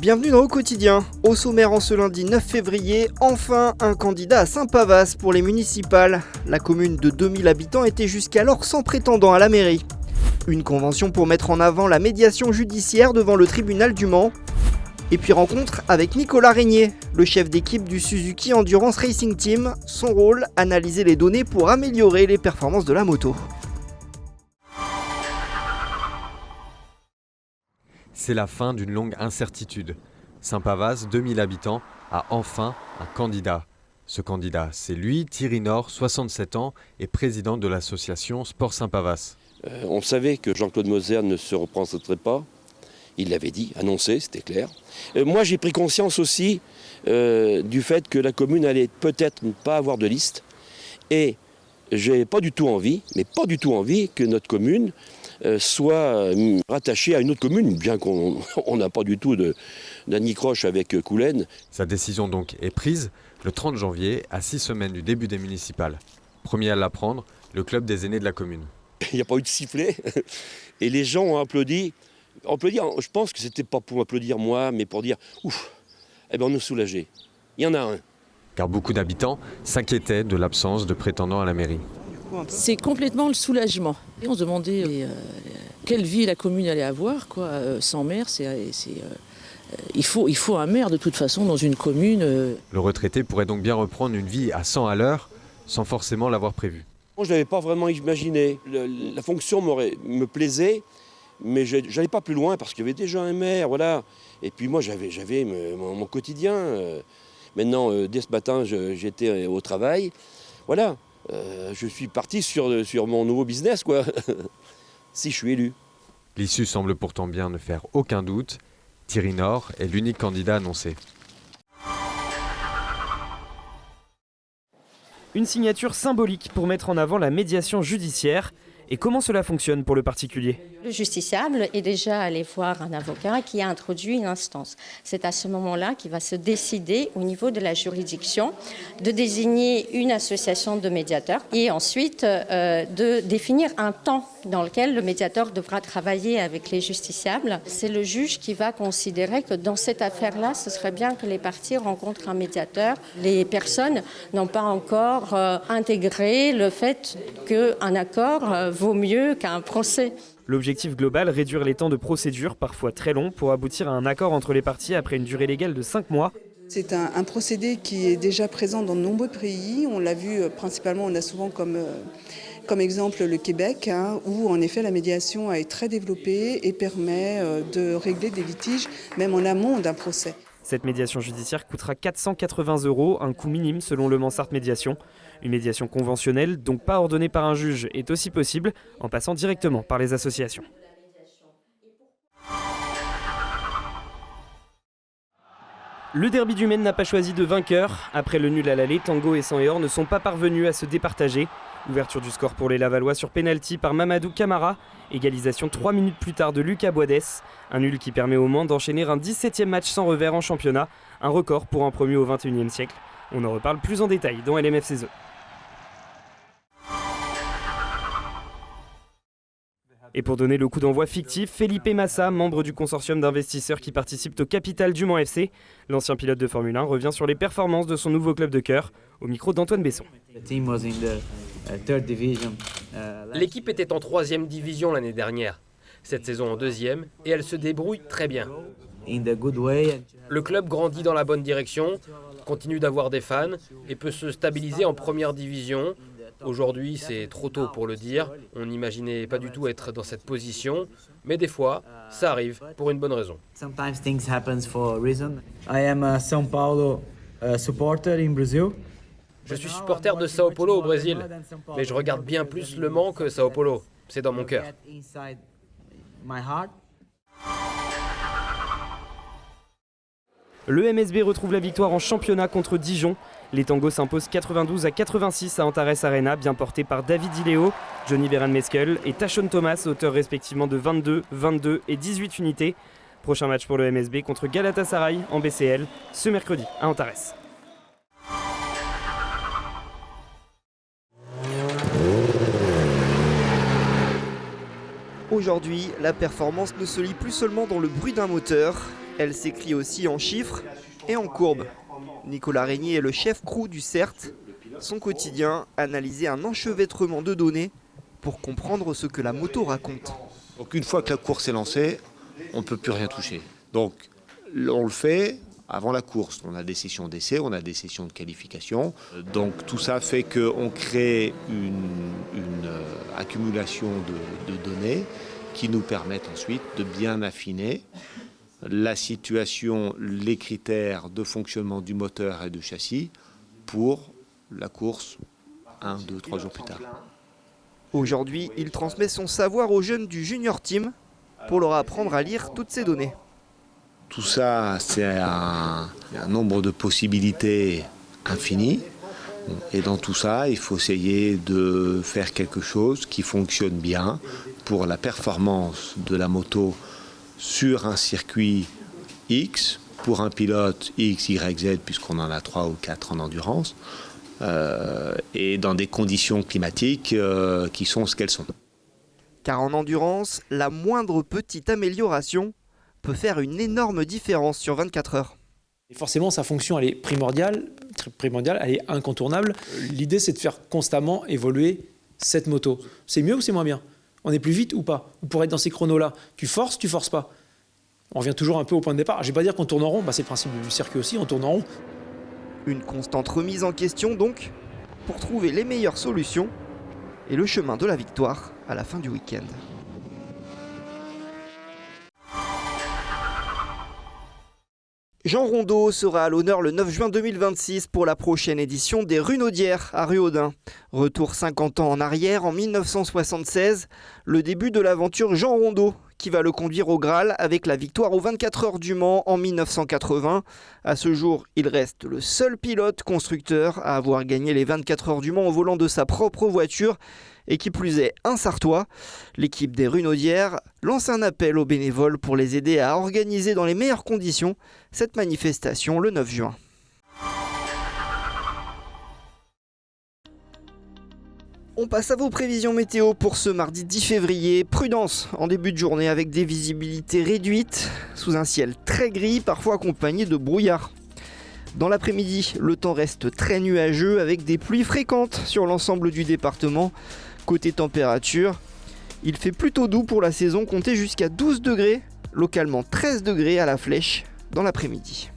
Bienvenue dans Au Quotidien. Au sommaire en ce lundi 9 février, enfin un candidat à Saint-Pavas pour les municipales. La commune de 2000 habitants était jusqu'alors sans prétendant à la mairie. Une convention pour mettre en avant la médiation judiciaire devant le tribunal du Mans. Et puis rencontre avec Nicolas Régnier, le chef d'équipe du Suzuki Endurance Racing Team. Son rôle, analyser les données pour améliorer les performances de la moto. C'est la fin d'une longue incertitude. Saint-Pavas, 2000 habitants, a enfin un candidat. Ce candidat, c'est lui, Thierry Nord, 67 ans, et président de l'association Sport Saint-Pavas. On savait que Jean-Claude Moser ne se représenterait pas. Il l'avait dit, annoncé, c'était clair. Moi, j'ai pris conscience aussi du fait que la commune allait peut-être ne pas avoir de liste. Et j'ai pas du tout envie, que notre commune soit rattachée à une autre commune, bien qu'on n'a pas du tout d'anicroche avec Coulennes. Sa décision donc est prise le 30 janvier, à 6 semaines du début des municipales. Premier à l'apprendre, le club des aînés de la commune. Il n'y a pas eu de sifflet et les gens ont applaudi. Je pense que c'était pas pour applaudir moi, mais pour dire ouf, on est soulagés. Il y en a un. Car beaucoup d'habitants s'inquiétaient de l'absence de prétendants à la mairie. C'est complètement le soulagement. Et on se demandait quelle vie la commune allait avoir, quoi. Sans maire, il faut un maire de toute façon dans une commune. Le retraité pourrait donc bien reprendre une vie à 100 à l'heure sans forcément l'avoir prévu. Moi, je ne l'avais pas vraiment imaginé. La fonction me plaisait, mais je n'allais pas plus loin parce qu'il y avait déjà un maire, voilà. Et puis moi, j'avais mon quotidien. Maintenant, dès ce matin, j'étais au travail. Voilà, je suis parti sur mon nouveau business, quoi. Si je suis élu. L'issue semble pourtant bien ne faire aucun doute. Thierry Nord est l'unique candidat annoncé. Une signature symbolique pour mettre en avant la médiation judiciaire. Et comment cela fonctionne pour le particulier ? Le justiciable est déjà allé voir un avocat qui a introduit une instance. C'est à ce moment-là qu'il va se décider au niveau de la juridiction de désigner une association de médiateurs et ensuite de définir un temps dans lequel le médiateur devra travailler avec les justiciables. C'est le juge qui va considérer que dans cette affaire-là, ce serait bien que les parties rencontrent un médiateur. Les personnes n'ont pas encore intégré le fait qu'un accord vaut mieux qu'un procès. L'objectif global, réduire les temps de procédure, parfois très longs, pour aboutir à un accord entre les parties après une durée légale de 5 mois. C'est un procédé qui est déjà présent dans de nombreux pays. On l'a vu principalement, on a souvent comme exemple le Québec, où en effet la médiation est très développée et permet de régler des litiges, même en amont d'un procès. Cette médiation judiciaire coûtera 480 €, un coût minime selon le Mansart Médiation. Une médiation conventionnelle, donc pas ordonnée par un juge, est aussi possible en passant directement par les associations. Le derby du Maine n'a pas choisi de vainqueur. Après le nul à l'aller, Tango et Sanhéor ne sont pas parvenus à se départager. Ouverture du score pour les Lavallois sur pénalty par Mamadou Camara. Égalisation 3 minutes plus tard de Lucas Boidès. Un nul qui permet au Mans d'enchaîner un 17e match sans revers en championnat. Un record pour un premier au XXIe siècle. On en reparle plus en détail dans LMF Saison. Et pour donner le coup d'envoi fictif, Felipe Massa, membre du consortium d'investisseurs qui participent au capital du Mans FC. L'ancien pilote de Formule 1 revient sur les performances de son nouveau club de cœur, au micro d'Antoine Besson. L'équipe était en 3e division l'année dernière. Cette saison en 2e, et elle se débrouille très bien. Le club grandit dans la bonne direction, continue d'avoir des fans et peut se stabiliser en 1re division. Aujourd'hui, c'est trop tôt pour le dire, on n'imaginait pas du tout être dans cette position, mais des fois, ça arrive pour une bonne raison. Sometimes things happen for a reason. I am a São Paulo supporter in Brazil. Je suis supporter de Sao Paulo au Brésil, mais je regarde bien plus Le Mans que Sao Paulo, c'est dans mon cœur. Le MSB retrouve la victoire en championnat contre Dijon. Les Tangos s'imposent 92-86 à Antares Arena, bien portés par David Ileo, Johnny Veran-Meskel et Tachon Thomas, auteurs respectivement de 22, 22 et 18 unités. Prochain match pour le MSB contre Galatasaray en BCL, ce mercredi à Antares. Aujourd'hui, la performance ne se lit plus seulement dans le bruit d'un moteur. Elle s'écrit aussi en chiffres et en courbes. Nicolas Régnier est le chef crew du CERT. Son quotidien, analyser un enchevêtrement de données pour comprendre ce que la moto raconte. Donc une fois que la course est lancée, on ne peut plus rien toucher. Donc on le fait avant la course. On a des sessions d'essai, on a des sessions de qualification. Donc tout ça fait qu'on crée une accumulation de données qui nous permettent ensuite de bien affiner la situation, les critères de fonctionnement du moteur et du châssis pour la course 1, 2, 3 jours plus tard. Aujourd'hui, il transmet son savoir aux jeunes du Junior Team pour leur apprendre à lire toutes ces données. Tout ça, c'est un nombre de possibilités infinies. Et dans tout ça, il faut essayer de faire quelque chose qui fonctionne bien pour la performance de la moto sur un circuit X, pour un pilote X, Y, Z, puisqu'on en a 3 ou 4 en endurance, et dans des conditions climatiques qui sont ce qu'elles sont. Car en endurance, la moindre petite amélioration peut faire une énorme différence sur 24 heures. Et forcément, sa fonction, elle est primordiale, elle est incontournable. L'idée, c'est de faire constamment évoluer cette moto. C'est mieux ou c'est moins bien? On est plus vite ou pas? Ou pour être dans ces chronos-là, tu forces pas? On revient toujours un peu au point de départ. Je ne vais pas dire qu'on tourne en rond, c'est le principe du circuit aussi, on tourne en rond. Une constante remise en question donc, pour trouver les meilleures solutions et le chemin de la victoire à la fin du week-end. Jean Rondeau sera à l'honneur le 9 juin 2026 pour la prochaine édition des Runaudières à Ruaudin. Retour 50 ans en arrière, en 1976, le début de l'aventure Jean Rondeau, qui va le conduire au Graal avec la victoire aux 24 heures du Mans en 1980. À ce jour, il reste le seul pilote constructeur à avoir gagné les 24 heures du Mans au volant de sa propre voiture, et qui plus est un Sartois. L'équipe des Runaudières lance un appel aux bénévoles pour les aider à organiser dans les meilleures conditions cette manifestation le 9 juin. On passe à vos prévisions météo pour ce mardi 10 février. Prudence en début de journée avec des visibilités réduites, sous un ciel très gris, parfois accompagné de brouillard. Dans l'après-midi, le temps reste très nuageux avec des pluies fréquentes sur l'ensemble du département. Côté température, il fait plutôt doux pour la saison, comptez jusqu'à 12 degrés, localement 13 degrés à la Flèche dans l'après-midi.